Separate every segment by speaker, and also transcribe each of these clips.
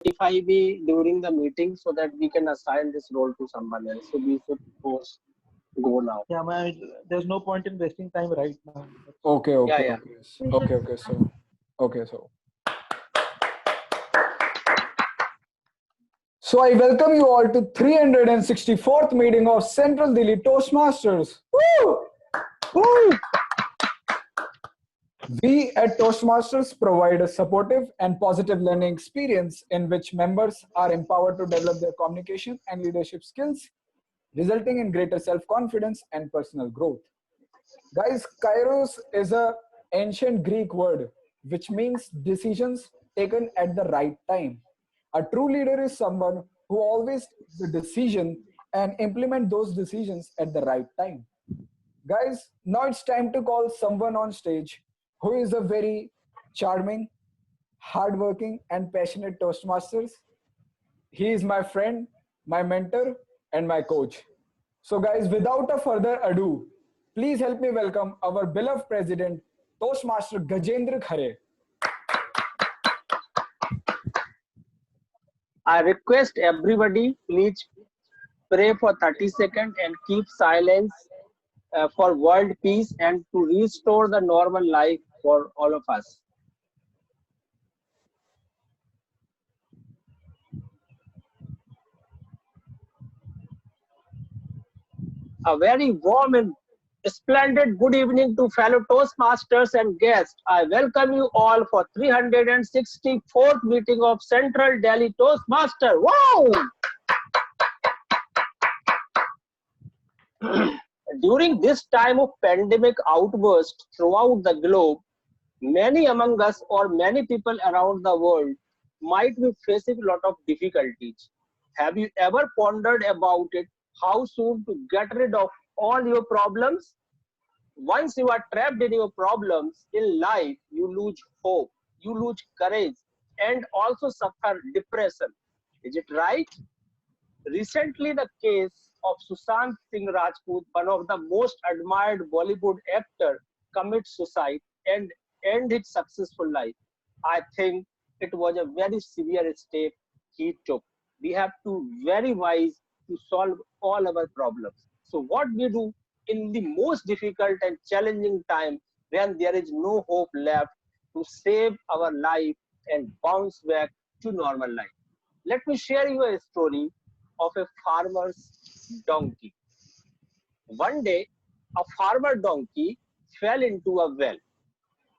Speaker 1: notify me during the meeting so that we can assign this role to someone else. So we should post go now.
Speaker 2: Yeah, there's no point in wasting time right now.
Speaker 3: Okay.
Speaker 1: Yeah.
Speaker 3: Okay. So I welcome you all to 364th meeting of Central Delhi Toastmasters. Woo! Woo! We at Toastmasters provide a supportive and positive learning experience in which members are empowered to develop their communication and leadership skills, resulting in greater self-confidence and personal growth. Guys, kairos is an ancient Greek word which means decisions taken at the right time. A true leader is someone who always takes the decision and implement those decisions at the right time. Guys, now it's time to call someone on stage who is a very charming, hardworking, and passionate Toastmasters. He is my friend, my mentor, and my coach. So guys, without a further ado, please help me welcome our beloved president, Toastmaster Gajendra Khare.
Speaker 1: I request everybody, please pray for 30 seconds and keep silence for world peace and to restore the normal life for all of us. A very warm and splendid good evening to fellow Toastmasters and guests. I welcome you all for 364th meeting of Central Delhi Toastmaster. Wow! During this time of pandemic outburst throughout the globe, many among us or many people around the world might be facing a lot of difficulties. Have you ever pondered about it? How soon to get rid of all your problems? Once you are trapped in your problems in life, you lose hope, you lose courage, and also suffer depression. Is it right? Recently, the case of Sushant Singh Rajput, one of the most admired Bollywood actor, commits suicide and end his successful life. I think it was a very severe step he took. We have to very wise to solve all our problems. So what we do in the most difficult and challenging time when there is no hope left to save our life and bounce back to normal life. Let me share you a story of a farmer's donkey. One day, a farmer donkey fell into a well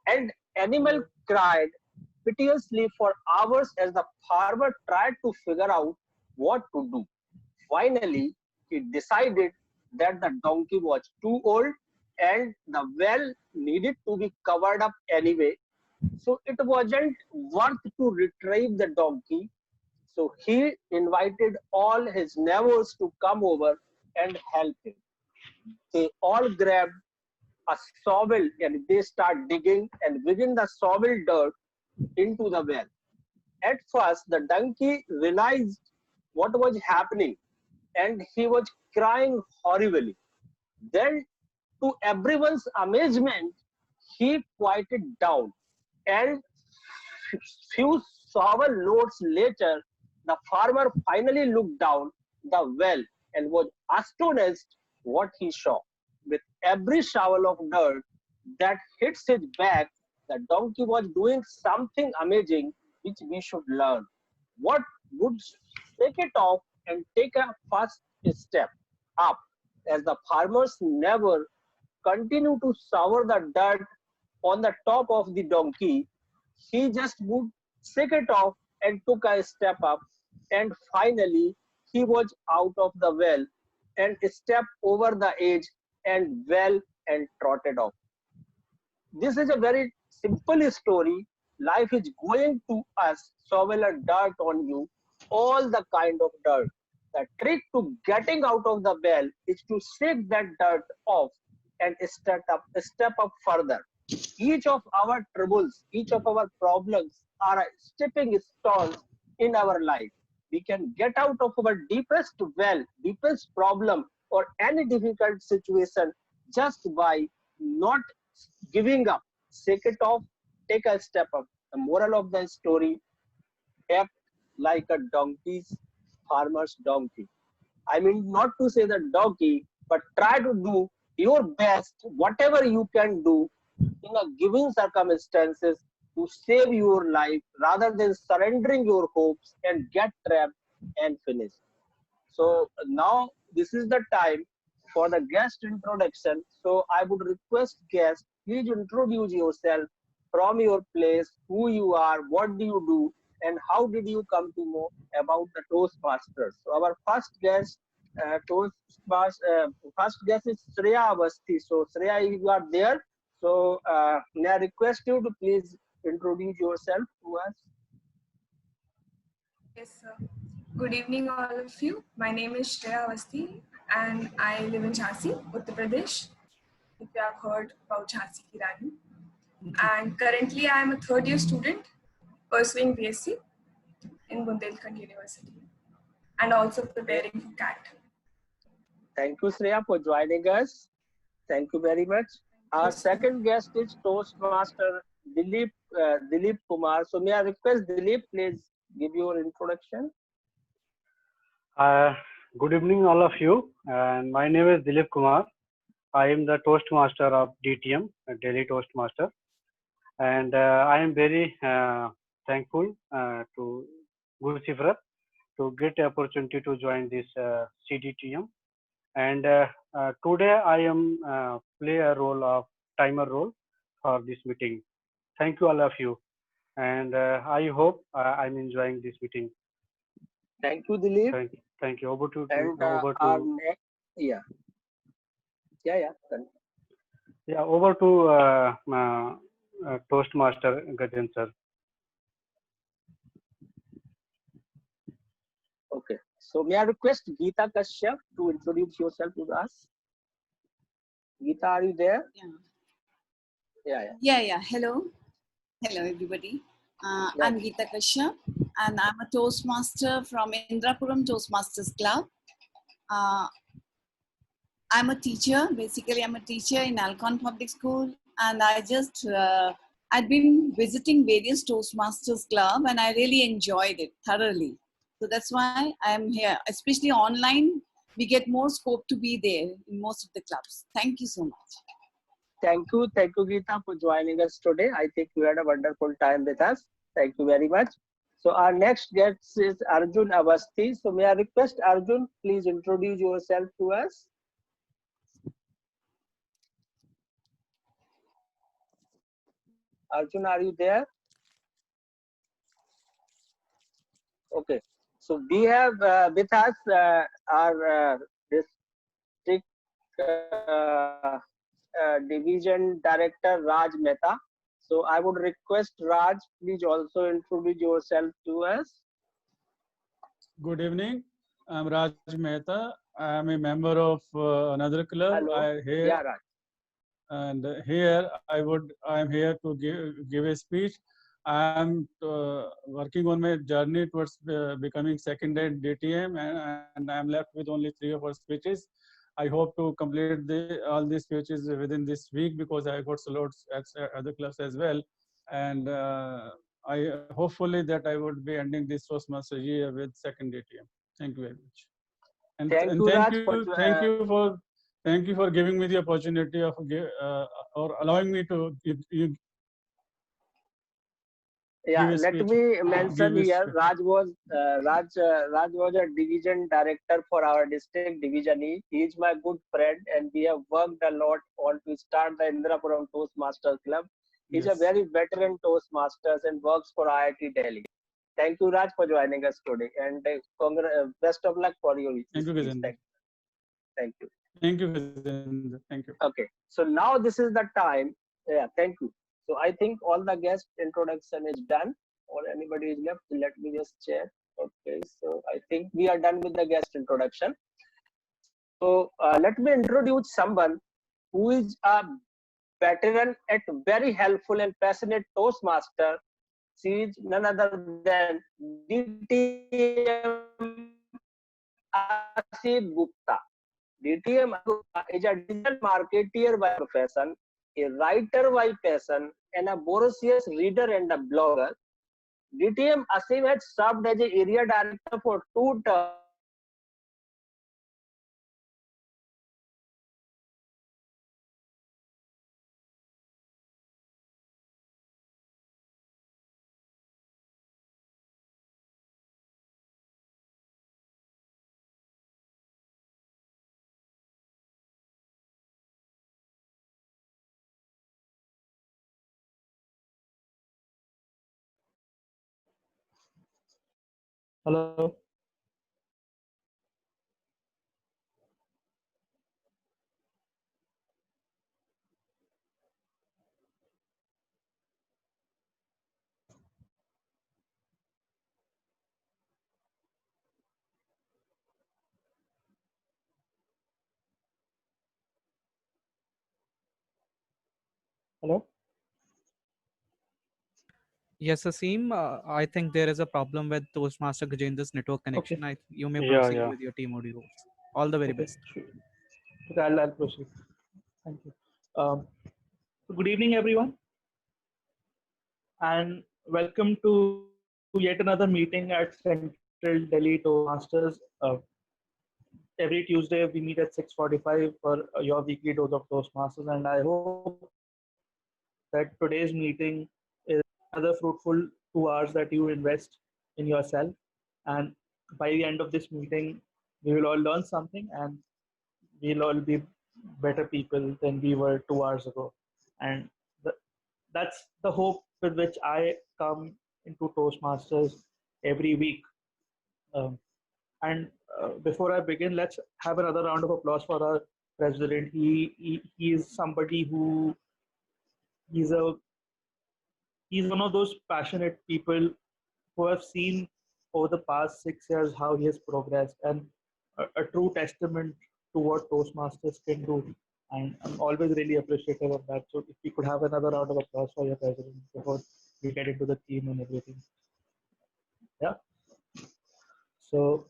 Speaker 1: and animal cried piteously for hours as the farmer tried to figure out what to do. Finally, he decided that the donkey was too old and the well needed to be covered up anyway. So it wasn't worth to retrieve the donkey. So he invited all his neighbors to come over and help him. They all grabbed a shovel and they start digging and begin the shovel dirt into the well. At first, the donkey realized what was happening and he was crying horribly. Then, to everyone's amazement, he quieted down and few shovel loads later, the farmer finally looked down the well and was astonished what he saw. With every shovel of dirt that hits his back, the donkey was doing something amazing which we should learn. What would shake it off and take a first step up as the farmers never continue to shower the dirt on the top of the donkey. He just would shake it off and took a step up, and finally he was out of the well and stepped over the edge and well and trotted off. This is a very simple story. Life is going to us shovel a dirt on you, all the kind of dirt. The trick to getting out of the well is to shake that dirt off and step up further. Each of our troubles, each of our problems are stepping stones in our life. We can get out of our deepest well, deepest problem, or any difficult situation just by not giving up. Shake it off, take a step up. The moral of the story: act like a donkey's farmer's donkey. I mean, not to say the donkey, but try to do your best, whatever you can do in a given circumstances to save your life rather than surrendering your hopes and get trapped and finish. So now this is the time for the guest introduction. So I would request guest, please introduce yourself from your place, who you are, what do you do, and how did you come to know about the Toastmasters. So our first guest is Shreya Avasthi. So Shreya, if you are there, so may I request you to please introduce yourself to us.
Speaker 4: Yes, sir. Good evening, all of you. My name is Shreya Avasthi, and I live in Jhansi, Uttar Pradesh. If you have heard about Jhansi Ki Rani. And currently, I am a third-year student pursuing BSc in Bundelkhand University, and also preparing for CAT.
Speaker 1: Thank you, Shreya, for joining us. Thank you very much. Our second guest is Toastmaster Dilip Kumar. So may I request Dilip, please give your introduction.
Speaker 5: Good evening, all of you. And my name is Dilip Kumar. I am the Toastmaster of DTM, Delhi Toastmaster. And I am very thankful to Guru Sifrat to get the opportunity to join this CDTM. And today I am play a role of timer role for this meeting. Thank you, all of you. And I hope I'm enjoying this meeting.
Speaker 1: Thank you, Dilip.
Speaker 5: Thank you. Over to
Speaker 1: and
Speaker 5: over
Speaker 1: our
Speaker 5: to
Speaker 1: next, yeah.
Speaker 5: yeah. Over to Toastmaster Gajan sir.
Speaker 1: Okay. So may I request Geeta Kashyap to introduce yourself to us? Geeta, are you there?
Speaker 6: Yeah. Hello, everybody. I'm Geeta Kashyap, and I'm a Toastmaster from Indrapuram Toastmasters Club. I'm a teacher. Basically, I'm a teacher in Alcon Public School, and I'd been visiting various Toastmasters Club, and I really enjoyed it thoroughly. So that's why I'm here. Especially online, we get more scope to be there in most of the clubs. Thank you so much.
Speaker 1: Thank you, Geeta, for joining us today. I think you had a wonderful time with us. Thank you very much. So our next guest is Arjun Avasthi. So may I request Arjun, please introduce yourself to us. Arjun, are you there? Okay. So we have with us our district division director Raj Mehta. So I would request Raj, please also introduce yourself to us.
Speaker 7: Good evening. I'm Raj Mehta. I am a member of another club.
Speaker 1: Hello. Yeah, Raj.
Speaker 7: And here I am here to give a speech. I am working on my journey towards becoming second at DTM, and I am left with only 3 or 4 speeches. I hope to complete all these speeches within this week because I got slots at other clubs as well. And I hopefully that I would be ending this Toastmaster year with second DTM. Thank you very much. And thank you for giving me the opportunity of or allowing me to
Speaker 1: let me mention here, Raj was a division director for our district division E. He is my good friend, and we have worked a lot on to start the Indrapuram Toastmasters Club. He's a very veteran Toastmasters and works for IIT Delhi. Thank you, Raj, for joining us today, and best of luck for your.
Speaker 7: Thank you, Gajendra.
Speaker 1: Thank you.
Speaker 7: Thank you, Gajendra. Thank you.
Speaker 1: Okay, so now this is the time. Yeah, thank you. So I think all the guest introduction is done, or anybody is left. Let me just check. Okay, so I think we are done with the guest introduction. So let me introduce someone who is a veteran at very helpful and passionate Toastmaster. She is none other than DTM Asif Gupta. DTM is a digital marketeer by profession, a writer by passion, and a voracious reader and a blogger. DTM Asim had served as a area director for 2 terms and was responsible for overseeing operations across the district. Asim also served as a regional director for Evaluator, where he oversaw operations across the district.
Speaker 2: Hello. Hello.
Speaker 8: Yes, Asim, I think there is a problem with Toastmaster Gajendra's network
Speaker 2: Okay.
Speaker 8: connection. You may
Speaker 5: Yeah,
Speaker 8: proceed
Speaker 5: yeah.
Speaker 8: with your team audio rules. All the very
Speaker 2: Okay.
Speaker 8: best.
Speaker 2: Sure. Okay, I'll proceed. Thank you. So good evening, everyone, and welcome to yet another meeting at Central Delhi Toastmasters. Every Tuesday we meet at 6:45 for your weekly dose of Toastmasters, and I hope that today's meeting is another fruitful 2 hours that you invest in yourself. And by the end of this meeting, we will all learn something, and we'll all be better people than we were 2 hours ago. And the, that's the hope with which I come into Toastmasters every week. Um, and before I begin, let's have another round of applause for our president. He is somebody who he's a he's one of those passionate people who have seen over the past 6 years how he has progressed, and a true testament to what Toastmasters can do. And I'm always really appreciative of that. So if we could have another round of applause for your president before we get into the theme and everything. Yeah. So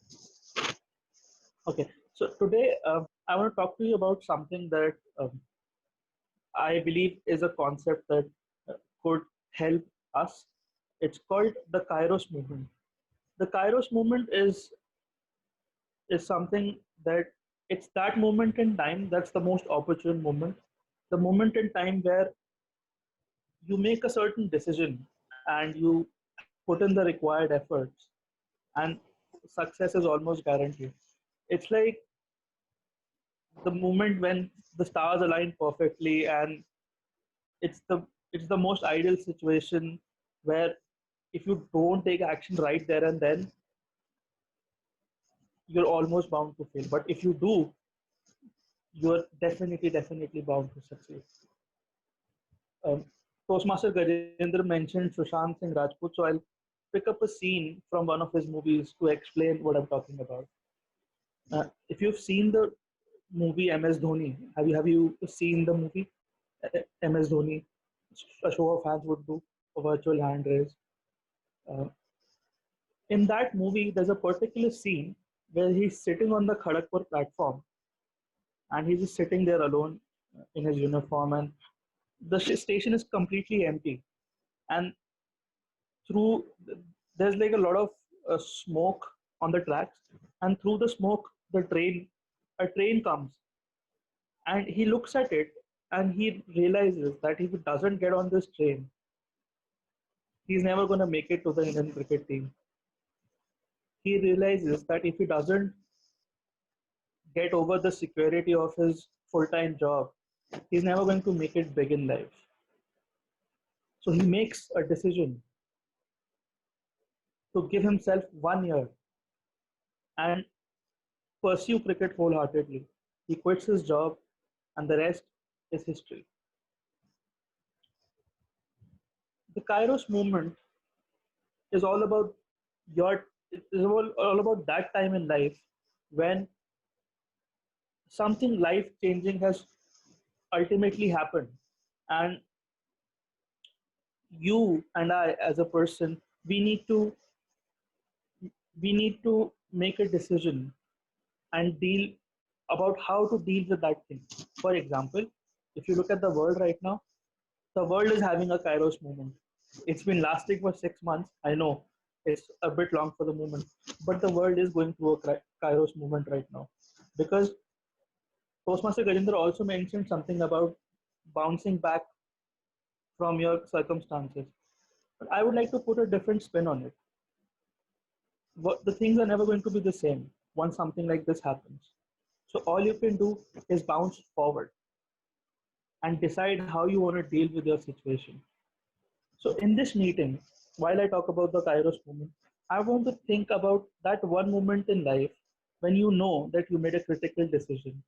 Speaker 2: okay. So today I want to talk to you about something that I believe is a concept that could help us. It's called the Kairos movement. The Kairos movement is something that it's that moment in time that's the most opportune moment, the moment in time where you make a certain decision and you put in the required efforts, and success is almost guaranteed. It's like the moment when the stars align perfectly, and it's the it's the most ideal situation where if you don't take action right there and then, you're almost bound to fail. But if you do, you're definitely bound to succeed. Um, Toastmaster Gajendra mentioned Sushant Singh Rajput, so I'll pick up a scene from one of his movies to explain what I'm talking about. If you've seen the movie MS Dhoni, have you seen the movie MS Dhoni? A show of hands would do, a virtual hand raise. Uh, in that movie, there's a particular scene where he's sitting on the Kharagpur platform, and he's just sitting there alone in his uniform, and the station is completely empty. And through there's like a lot of smoke on the tracks, and through the smoke, a train comes, and he looks at it, and he realizes that if he doesn't get on this train, he's never going to make it to the Indian cricket team. He realizes that if he doesn't get over the security of his full-time job, he's never going to make it big in life. So he makes a decision to give himself 1 year and pursue cricket wholeheartedly. He quits his job, and the rest is history. The Kairos movement is all about your it is all about that time in life when something life changing has ultimately happened, and you and I as a person, we need to make a decision and deal about how to deal with that thing. For example, if you look at the world right now, the world is having a Kairos movement. It's been lasting for 6 months. I know it's a bit long for the moment, but the world is going through a Kairos moment right now. Because Toastmaster Gajendra also mentioned something about bouncing back from your circumstances. But I would like to put a different spin on it. The things are never going to be the same once something like this happens. So all you can do is bounce forward and decide how you want to deal with your situation. So in this meeting, while I talk about the Kairos moment, I want to think about that one moment in life when you know that you made a critical decision.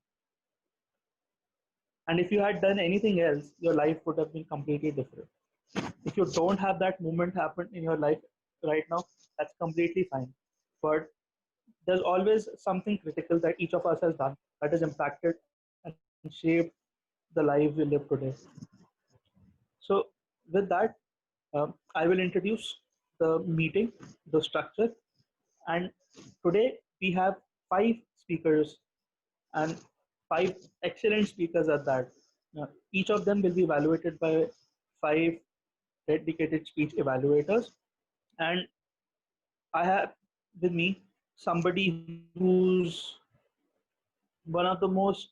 Speaker 2: And if you had done anything else, your life would have been completely different. If you don't have that moment happen in your life right now, that's completely fine. But there's always something critical that each of us has done that has impacted and shaped the life we live today. So, with that, I will introduce the meeting, the structure, and today we have 5 speakers and 5 excellent speakers at that. Each of them will be evaluated by 5 dedicated speech evaluators, and I have with me somebody who's one of the most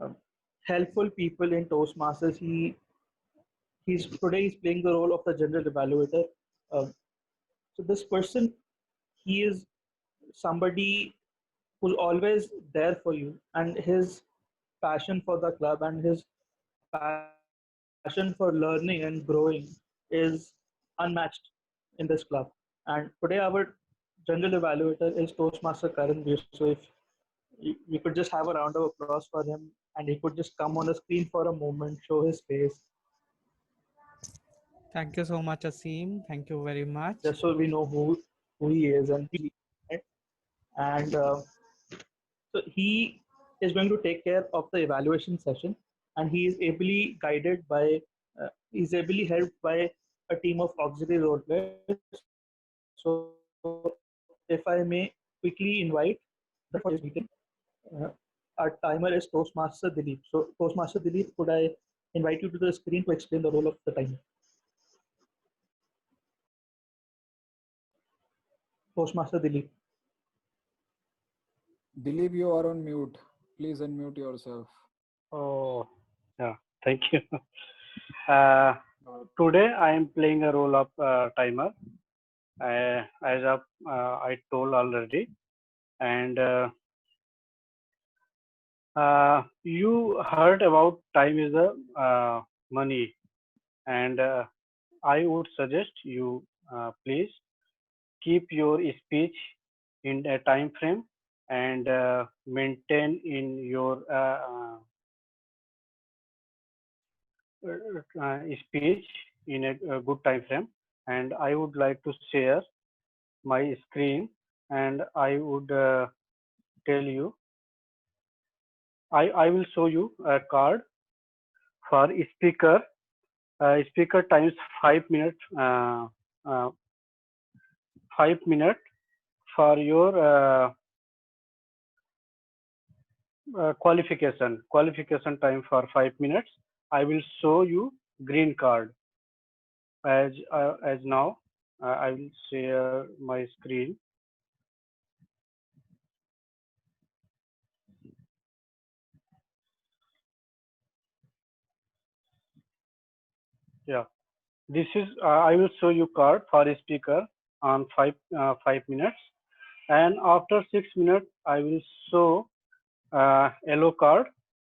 Speaker 2: um, helpful people in Toastmasters. He's playing the role of the general evaluator. Um, so this person, he is somebody who's always there for you, and his passion for the club and his passion for learning and growing is unmatched in this club. And today our general evaluator is Toastmaster Karan Veer. So if we could just have a round of applause for him, and he could just come on the screen for a moment, show his face,
Speaker 8: Thank you so much, Asim. Thank you very much.
Speaker 2: just so we know who he is and right? And so he is going to take care of the evaluation session, and he is ably guided by, he's ably helped by a team of auxiliary role players. So if I may quickly invite the first speaker for this meeting, uh, our timer is Toastmaster Dilip. So Toastmaster Dilip, could I invite you to the screen to explain the role of the timer? Toastmaster Dilip.
Speaker 3: Dilip, you are on mute. Please unmute yourself.
Speaker 5: Oh, yeah. Thank you. Uh, Today I am playing a role of timer, as I told already, and you heard about time is the money, and I would suggest you please keep your speech in a time frame and maintain in your speech in a good time frame. And I would like to share my screen, and I would tell you, I will show you a card for speaker. Speaker times 5 minutes. 5 minutes for your qualification time for 5 minutes. I will show you green card as now. I will share my screen. Yeah, this is I will show you card for a speaker on 5 minutes, and after 6 minutes I will show yellow card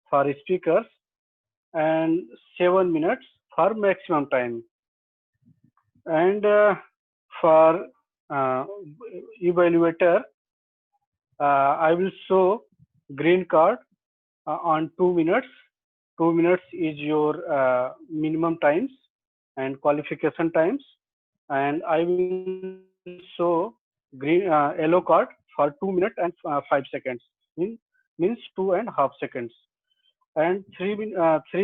Speaker 5: for speakers, and 7 minutes for maximum time. And for uh, evaluator, I will show green card on 2 minutes. 2 minutes is your minimum times and qualification times, and I will show green yellow card for 2 minutes and 5 seconds. Means 2.5 seconds, and 3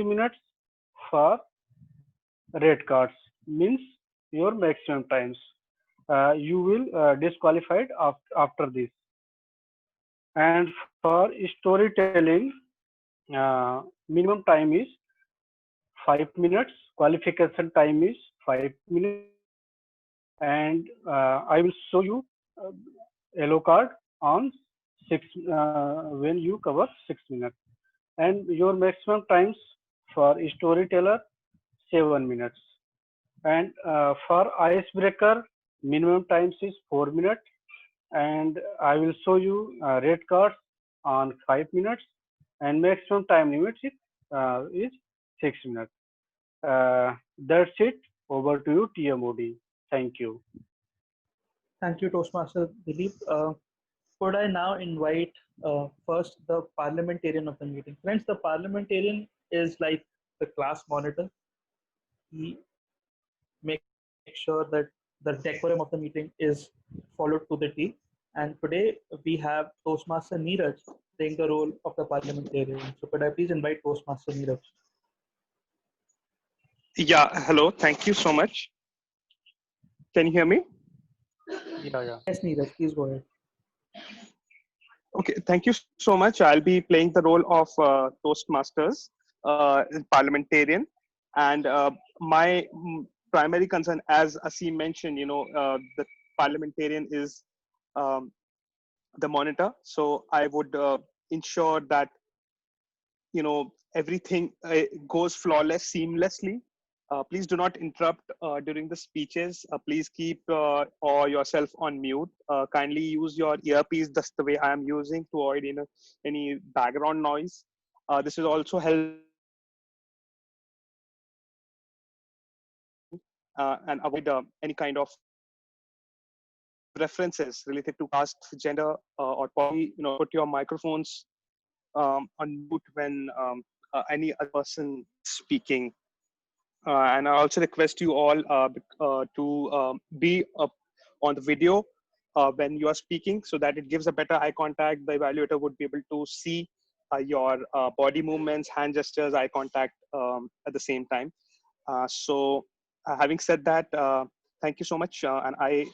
Speaker 5: minutes for red cards, means your maximum times. You will disqualified after this. And for storytelling, minimum time is 5 minutes, qualification time is 5 minutes, and I will show you uh, yellow card on 6 when you cover 6 minutes, and your maximum times for storyteller 7 minutes, and for icebreaker minimum times is 4 minutes, and I will show you red cards on 5 minutes, and maximum time limit is 6 minutes. That's it. Over to you, TMOD. Thank you.
Speaker 2: Thank you, Toastmaster Dilip. Could I now invite first the parliamentarian of the meeting? Friends, the parliamentarian is like the class monitor. He makes sure that the decorum of the meeting is followed to the T. And today we have Toastmaster Neeraj playing the role of the parliamentarian. So could I please invite Toastmaster Neeraj?
Speaker 9: Yeah, hello. Thank you so much. Can you hear me?
Speaker 5: Yeah.
Speaker 2: Yes, Neeraj, please go ahead.
Speaker 9: Okay, thank you so much. I'll be playing the role of Toastmasters, parliamentarian, and my primary concern, as Asim mentioned, the parliamentarian is um, the monitor. So I would ensure that everything goes flawless, seamlessly. Please do not interrupt during the speeches. Please keep or yourself on mute. Kindly use your earpiece just the way I am using to avoid any background noise. This will also help and avoid any kind of references related to caste, gender, or policy. Put your microphones on mute when any other person speaking. And I also request you all to be up on the video when you are speaking, so that it gives a better eye contact. The evaluator would be able to see your body movements, hand gestures, eye contact at the same time. Having said that, thank you so much. And I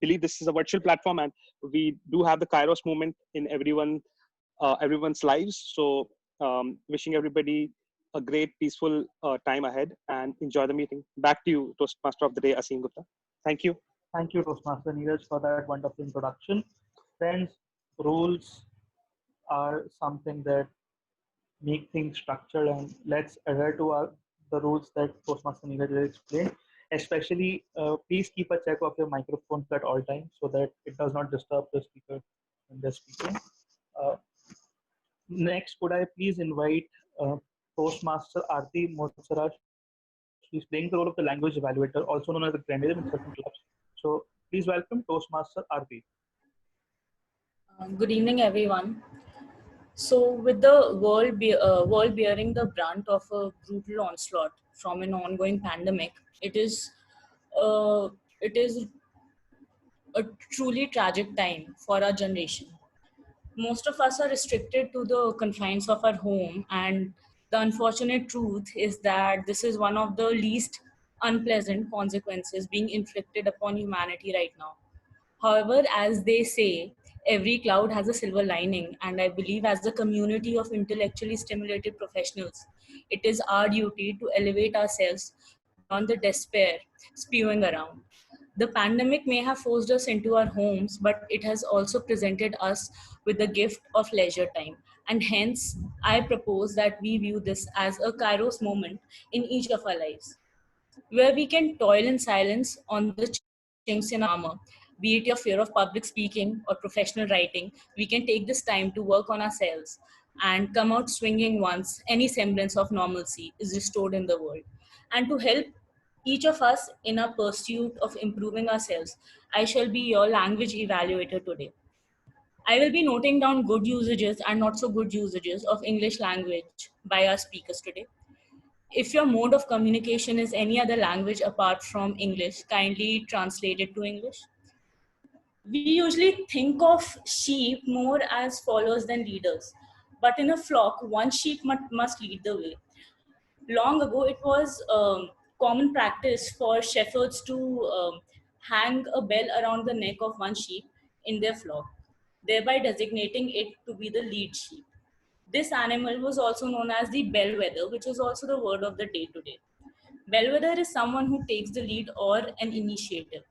Speaker 9: believe this is a virtual platform, and we do have the Kairos movement in everyone's lives. So wishing everybody a great, peaceful time ahead, and enjoy the meeting. Back to you, Toastmaster of the Day, Asim Gupta. Thank you.
Speaker 2: Thank you, Toastmaster Neeraj, for that wonderful introduction. Friends, rules are something that make things structured, and let's adhere to the rules that Toastmaster Neeraj has explained. Especially, please keep a check of your microphones at all times so that it does not disturb the speaker when they're speaking. Next, could I please invite Toastmaster Aarti Motsara? She's playing the role of the language evaluator, also known as the grammarian in certain clubs. So please welcome Toastmaster Aarti.
Speaker 10: Good evening, everyone. So, with the world bearing the brunt of a brutal onslaught from an ongoing pandemic, uh, it is a truly tragic time for our generation. Most of us are restricted to the confines of our home, and the unfortunate truth is that this is one of the least unpleasant consequences being inflicted upon humanity right now. However, as they say, every cloud has a silver lining, and I believe as a community of intellectually stimulated professionals, it is our duty to elevate ourselves beyond the despair spewing around. The pandemic may have forced us into our homes, but it has also presented us with the gift of leisure time. And hence, I propose that we view this as a kairos moment in each of our lives where we can toil in silence on the chinks in our armor, be it your fear of public speaking or professional writing. We can take this time to work on ourselves and come out swinging once any semblance of normalcy is restored in the world. And to help each of us in our pursuit of improving ourselves, I shall be your language evaluator today. I will be noting down good usages and not so good usages of English language by our speakers today. If your mode of communication is any other language apart from English, kindly translate it to English. We usually think of sheep more as followers than leaders, but in a flock, one sheep must lead the way. Long ago, it was common practice for shepherds to hang a bell around the neck of one sheep in their flock, thereby designating it to be the lead sheep. This animal was also known as the bellwether, which is also the word of the day today. Bellwether is someone who takes the lead or an initiative.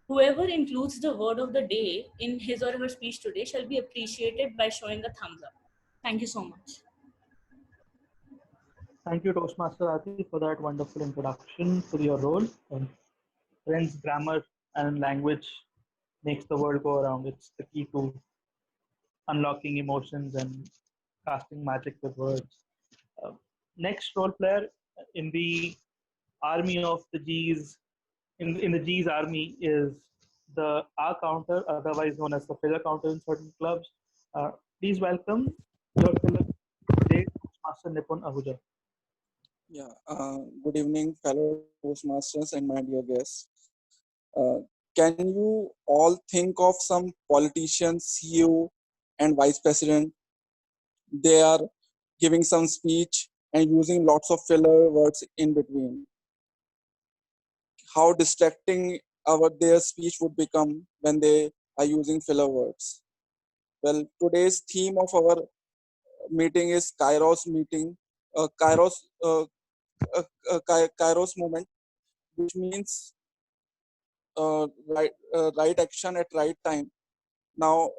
Speaker 10: Whoever includes the word of the day in his or her speech today shall be appreciated by showing a thumbs up. Thank you so much.
Speaker 2: Thank you, Toastmaster Ati, for that wonderful introduction to your role. Friends, grammar and language makes the world go around. It's the key to unlocking emotions and casting magic with words. Uh, Next role player in the army of the G's, in the G's army is the R counter, otherwise known as the filler counter in certain clubs. Please welcome your filler today, Master Nipun Ahuja.
Speaker 11: Yeah, good evening, fellow Toastmasters and my dear guests. Can you all think of some politician, CEO, and vice president? They are giving some speech and using lots of filler words in between. How distracting their speech would become when they are using filler words. Well, today's theme of our meeting is Kairos meeting, Kairos, Kairos moment, which means right action at right time. Now,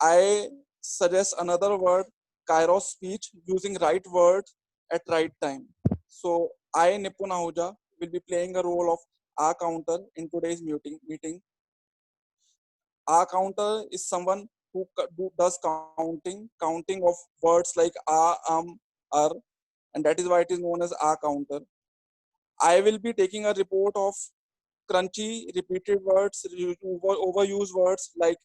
Speaker 11: I suggest another word, Kairos speech, using right word at right time. So I, Nipun Ahuja, will be playing a role of R counter in today's meeting. R counter is someone who does counting of words like are, and that is why it is known as R counter. I will be taking a report of crunchy repeated words, overused words like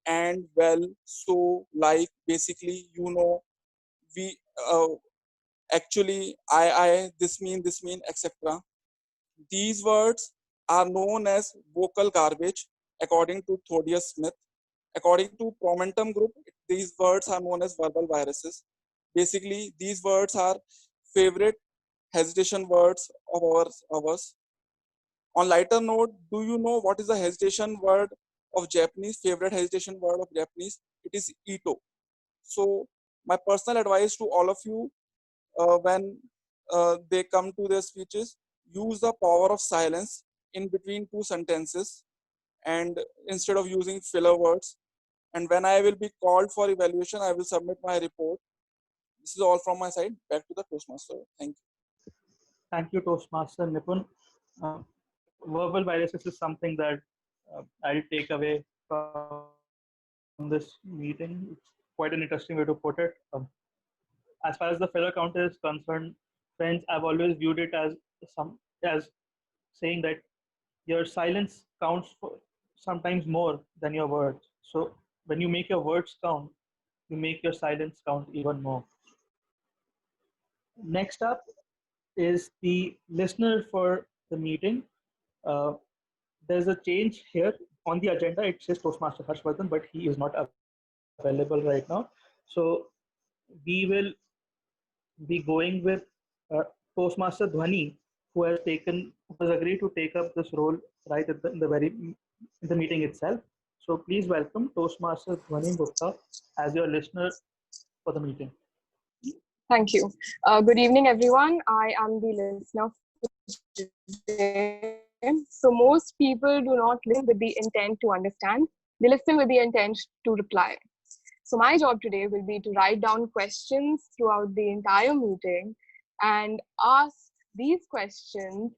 Speaker 11: and, well, so, like, basically, we, actually, this mean, etc. These words are known as vocal garbage according to Thaddeus Smith. According to Promentum Group, these words are known as verbal viruses. Basically, these words are favorite hesitation words of ours. On lighter note, do you know what is the hesitation word of Japanese, favorite hesitation word of Japanese? It is ito. So my personal advice to all of you, when they come to their speeches, use the power of silence in between two sentences and instead of using filler words. And when I will be called for evaluation, I will submit my report. This is all from my side. Back to the Toastmaster. Thank you.
Speaker 2: Thank you, Toastmaster Nipun. Verbal viruses is something that I'll take away from this meeting. It's quite an interesting way to put it. As far as the filler counter is concerned, friends, I've always viewed it as saying that your silence counts for sometimes more than your words. So when you make your words count, you make your silence count even more. Next up is the listener for the meeting. Uh, there's a change here on the agenda. It says Toastmaster Harshvardhan, but he is not available right now. So we will be going with Toastmaster Dhwani, who has agreed to take up this role right at in the meeting itself. So please welcome Toastmaster Dhwani Gupta as your listener for the meeting.
Speaker 12: Thank you. Good evening, everyone. I am the listener today. So most people do not listen with the intent to understand. They listen with the intent to reply. So my job today will be to write down questions throughout the entire meeting and ask these questions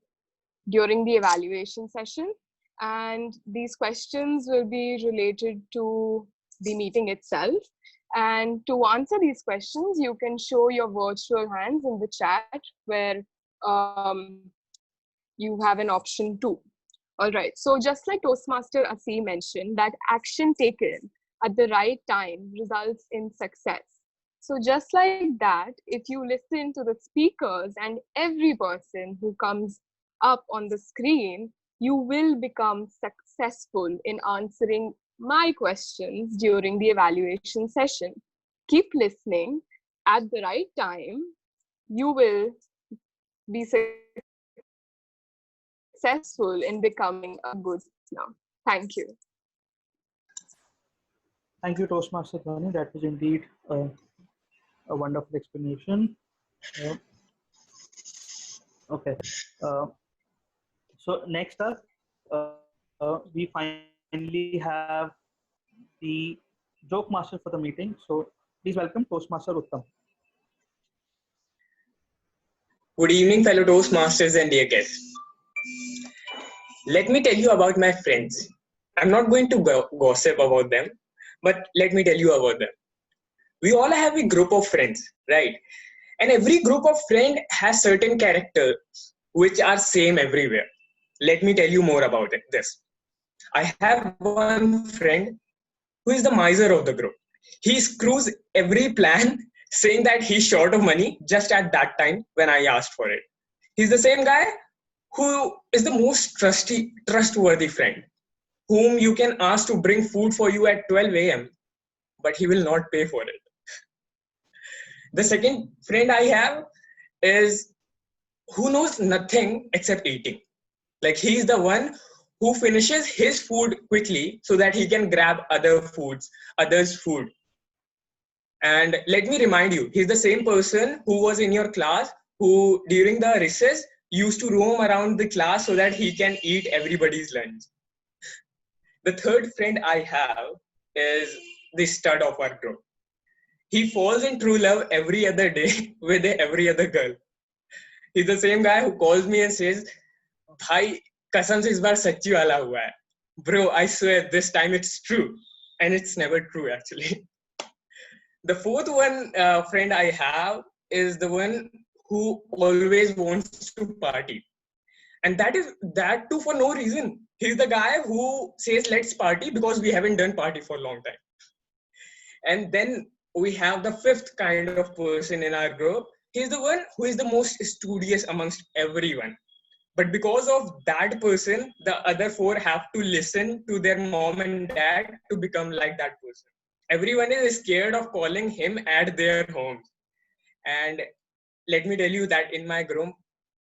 Speaker 12: during the evaluation session. And these questions will be related to the meeting itself. And to answer these questions, you can show your virtual hands in the chat where you have an option too. All right, so just like Toastmaster Asi mentioned, that action taken at the right time results in success. So just like that, if you listen to the speakers and every person who comes up on the screen, you will become successful in answering my questions during the evaluation session. Keep listening at the right time. You will be successful in becoming a good listener. Thank you.
Speaker 2: Thank you, Toastmaster Dhwani. That was indeed a wonderful explanation. Okay. So next up, we finally have the joke master for the meeting. So please welcome Toastmaster Uttam.
Speaker 13: Good evening, fellow Toastmasters and dear guests. Let me tell you about my friends. I'm not going to gossip about them, but let me tell you about them. We all have a group of friends, right? And every group of friends has certain characters which are same everywhere. Let me tell you more about this. I have one friend who is the miser of the group. He screws every plan saying that he's short of money just at that time when I asked for it. He's the same guy who is the most trustworthy friend, whom you can ask to bring food for you at 12 a.m., but he will not pay for it. The second friend I have is who knows nothing except eating. Like he's the one who finishes his food quickly so that he can grab others' food. And let me remind you, he's the same person who was in your class who during the recess used to roam around the class so that he can eat everybody's lunch. The third friend I have is the stud of our group. He falls in true love every other day with every other girl. He's the same guy who calls me and says, "Bhai, कसम से इस बार सच्ची वाला हुआ है." Bro, I swear this time it's true. And it's never true actually. The fourth one friend I have is the one who always wants to party. And that too for no reason. He's the guy who says, let's party because we haven't done party for a long time. And then we have the fifth kind of person in our group. He's the one who is the most studious amongst everyone. But because of that person, the other four have to listen to their mom and dad to become like that person. Everyone is scared of calling him at their homes. And let me tell you that in my group,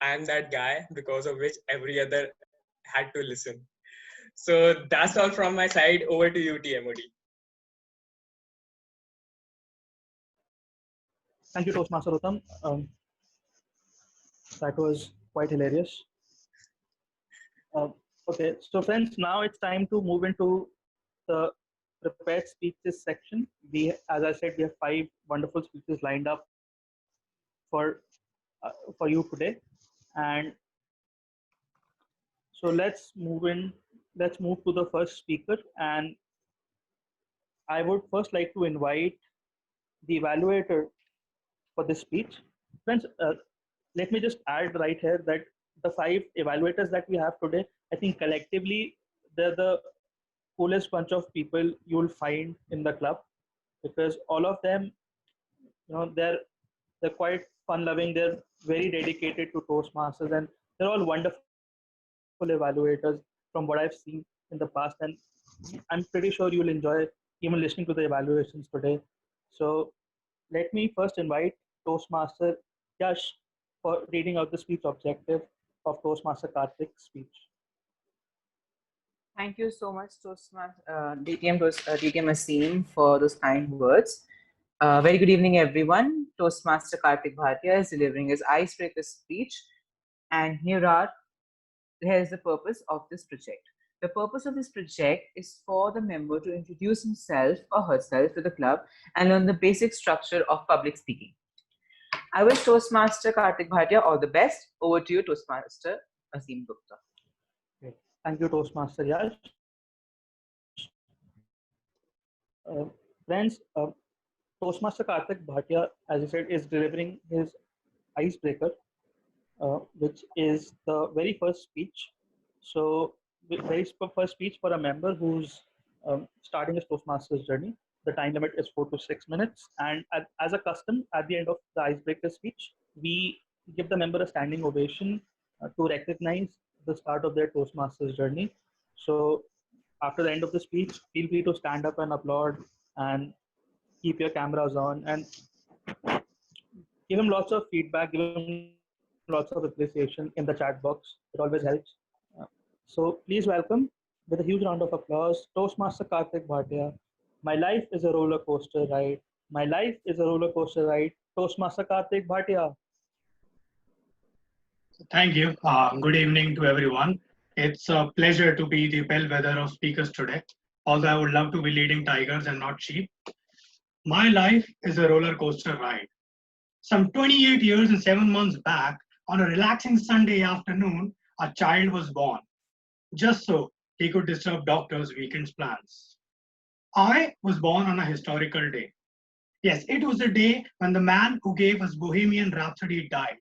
Speaker 13: I am that guy because of which every other had to listen. So that's all from my side. Over to you, TMOD.
Speaker 2: Thank you, Toastmaster Uttam. That was quite hilarious. Okay, so friends, now it's time to move into the prepared speeches section. As I said, we have 5 wonderful speeches lined up for you today, and so let's move to the first speaker, and I would first like to invite the evaluator for this speech. Friends, let me just add right here that the 5 evaluators that we have today, I think collectively they're the coolest bunch of people you'll find in the club, because all of them, they're quite fun loving, they're very dedicated to Toastmasters, and they're all wonderful evaluators from what I've seen in the past, and I'm pretty sure you'll enjoy even listening to the evaluations today. So let me first invite Toastmaster Yash for reading out the speech objective of Toastmaster Karthik's speech.
Speaker 14: Thank you so much, Toastmaster DTM Asim, for those kind words. Very good evening, everyone. Toastmaster Karthik Bhatia is delivering his icebreaker speech, and here's the purpose of this project. The purpose of this project is for the member to introduce himself or herself to the club and learn the basic structure of public speaking. I wish Toastmaster Karthik Bhatia all the best. Over to you, Toastmaster Asim Gupta.
Speaker 2: Okay. Thank you, Toastmaster Yash. Friends, Toastmaster Karthik Bhatia, as I said, is delivering his icebreaker, which is the very first speech. So, very first speech for a member who's starting his Toastmasters journey. The time limit is 4 to 6 minutes. And as a custom, at the end of the icebreaker speech, we give the member a standing ovation to recognize the start of their Toastmasters journey. So, after the end of the speech, feel free to stand up and applaud and keep your cameras on and give him lots of feedback, give him lots of appreciation in the chat box. It always helps. So please welcome, with a huge round of applause, Toastmaster Karthik Bhatia. My life is a roller coaster ride. My life is a roller coaster ride. Toastmaster Karthik Bhatia.
Speaker 15: Thank you. Good evening to everyone. It's a pleasure to be the bellwether of speakers today, although I would love to be leading tigers and not sheep. My life is a roller coaster ride. Some 28 years and 7 months back, on a relaxing Sunday afternoon, a child was born, just so he could disturb doctors' weekend plans. I was born on a historical day. Yes, it was the day when the man who gave us Bohemian Rhapsody died.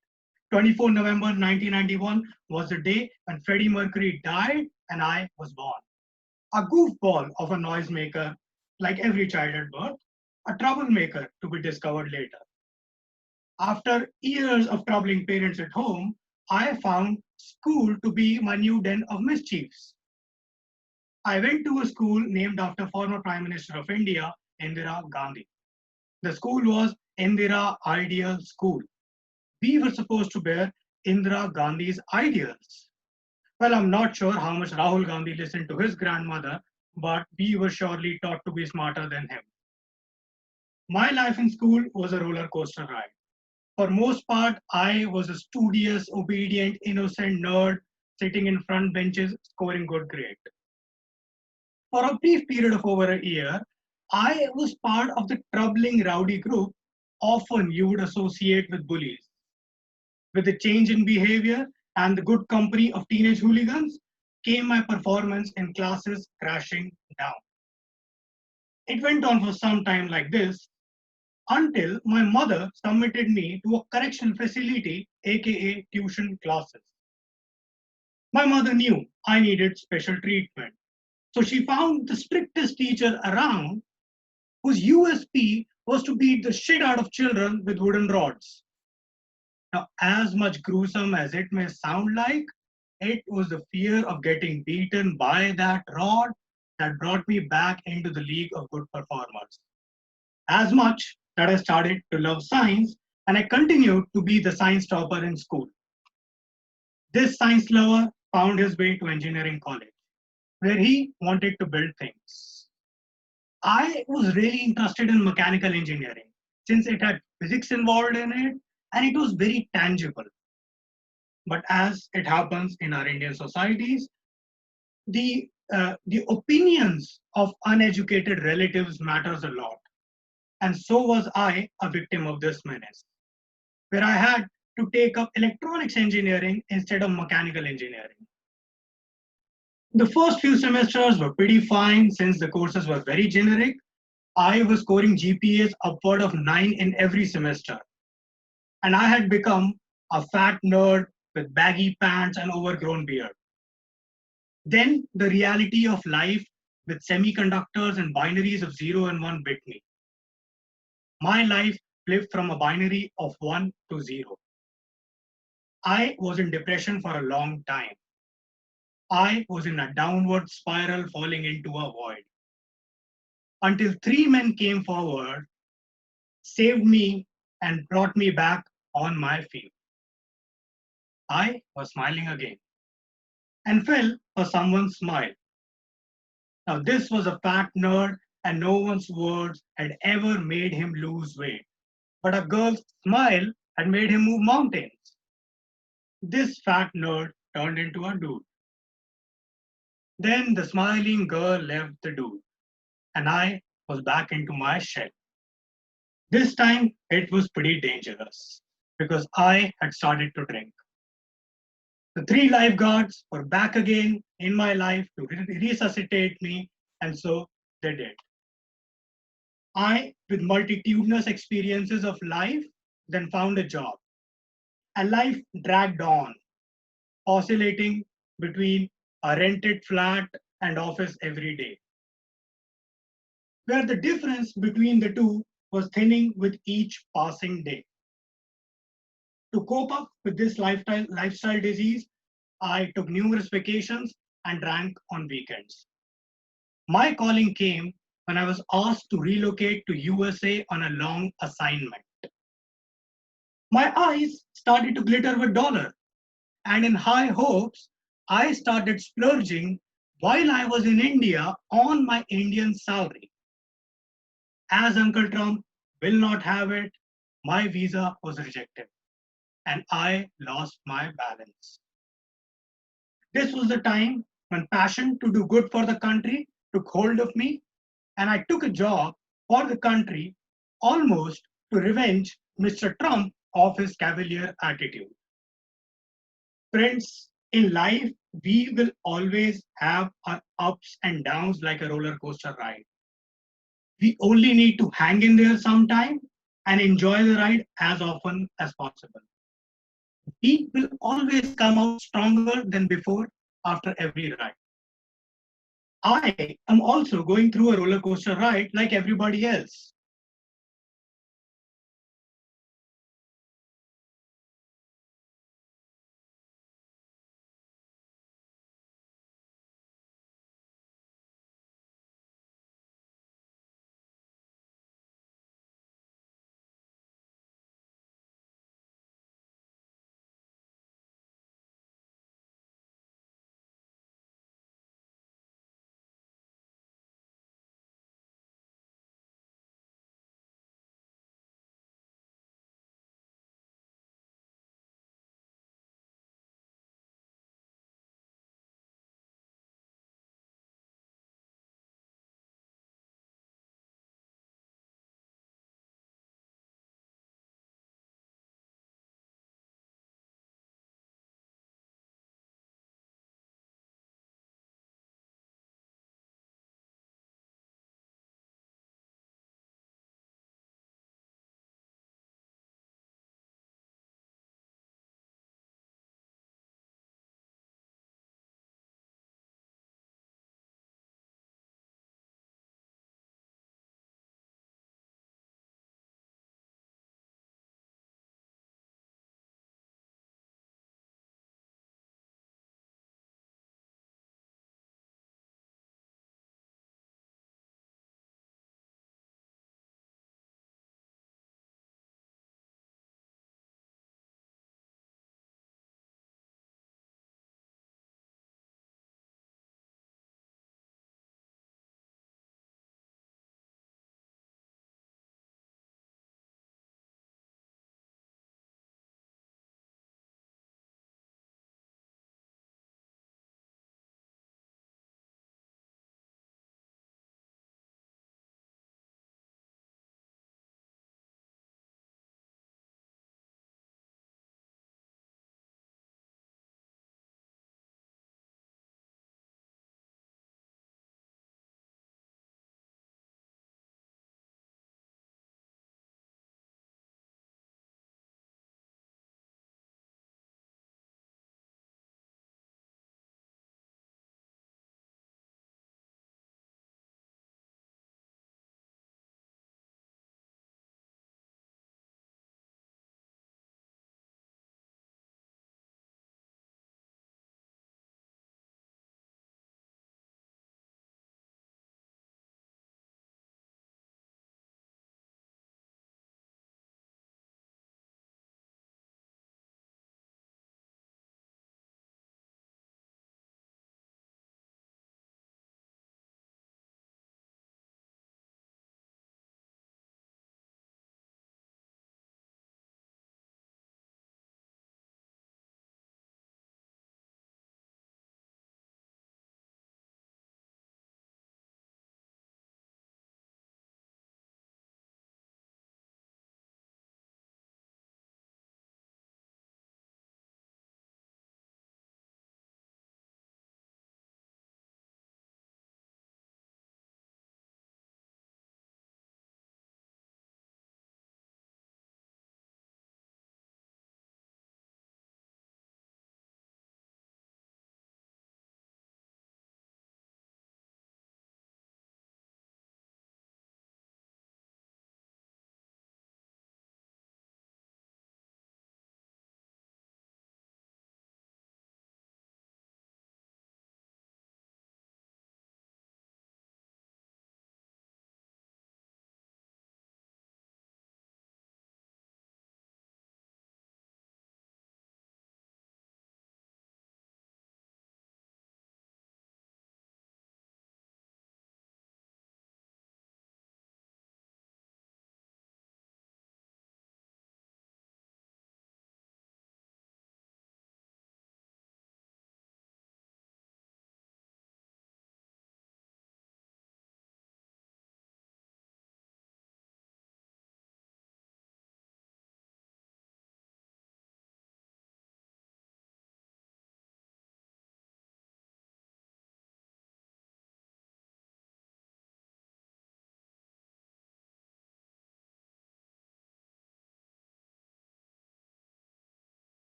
Speaker 15: 24 November 1991 was the day when Freddie Mercury died and I was born. A goofball of a noisemaker, like every child at birth, a troublemaker to be discovered later. After years of troubling parents at home, I found school to be my new den of mischiefs. I went to a school named after former Prime Minister of India, Indira Gandhi. The school was Indira Ideal School. We were supposed to bear Indira Gandhi's ideals. Well, I'm not sure how much Rahul Gandhi listened to his grandmother, but we were surely taught to be smarter than him. My life in school was a roller coaster ride. For most part, I was a studious, obedient, innocent nerd sitting in front benches scoring good grades. For a brief period of over a year, I was part of the troubling rowdy group often you would associate with bullies. With the change in behavior and the good company of teenage hooligans came my performance in classes crashing down. It went on for some time like this until my mother submitted me to a correctional facility, aka tuition classes. My mother knew I needed special treatment, so she found the strictest teacher around whose USP was to beat the shit out of children with wooden rods. Now, as much gruesome as it may sound like, it was the fear of getting beaten by that rod that brought me back into the league of good performers. As much that I started to love science and I continued to be the science topper in school. This science lover found his way to engineering college, where he wanted to build things. I was really interested in mechanical engineering since it had physics involved in it and it was very tangible. But as it happens in our Indian societies, the opinions of uneducated relatives matters a lot. And so was I a victim of this menace, where I had to take up electronics engineering instead of mechanical engineering. The first few semesters were pretty fine since the courses were very generic. I was scoring GPAs upward of 9 in every semester. And I had become a fat nerd with baggy pants and overgrown beard. Then the reality of life with semiconductors and binaries of 0 and 1 bit me. My life flipped from a binary of 1 to 0. I was in depression for a long time. I was in a downward spiral falling into a void. Until 3 men came forward, saved me, and brought me back on my feet. I was smiling again and fell for someone's smile. Now, this was a fat nerd, and no one's words had ever made him lose weight. But a girl's smile had made him move mountains. This fat nerd turned into a dude. Then the smiling girl left the dude, and I was back into my shed. This time it was pretty dangerous because I had started to drink. The 3 lifeguards were back again in my life to resuscitate me, and so they did. I, with multitudinous experiences of life, then found a job. And life dragged on, oscillating between a rented flat and office every day, where the difference between the two was thinning with each passing day. To cope up with this lifestyle disease, I took numerous vacations and drank on weekends. My calling came when I was asked to relocate to USA on a long assignment. My eyes started to glitter with dollars, and in high hopes, I started splurging while I was in India on my Indian salary. As Uncle Trump will not have it, my visa was rejected. and I lost my balance. This was the time when passion to do good for the country took hold of me, and I took a job for the country almost to revenge Mr. Trump of his cavalier attitude. Friends, in life, we will always have our ups and downs like a roller coaster ride. We only need to hang in there sometime and enjoy the ride as often as possible. We will always come out stronger than before after every ride. I am also going through a roller coaster ride like everybody else.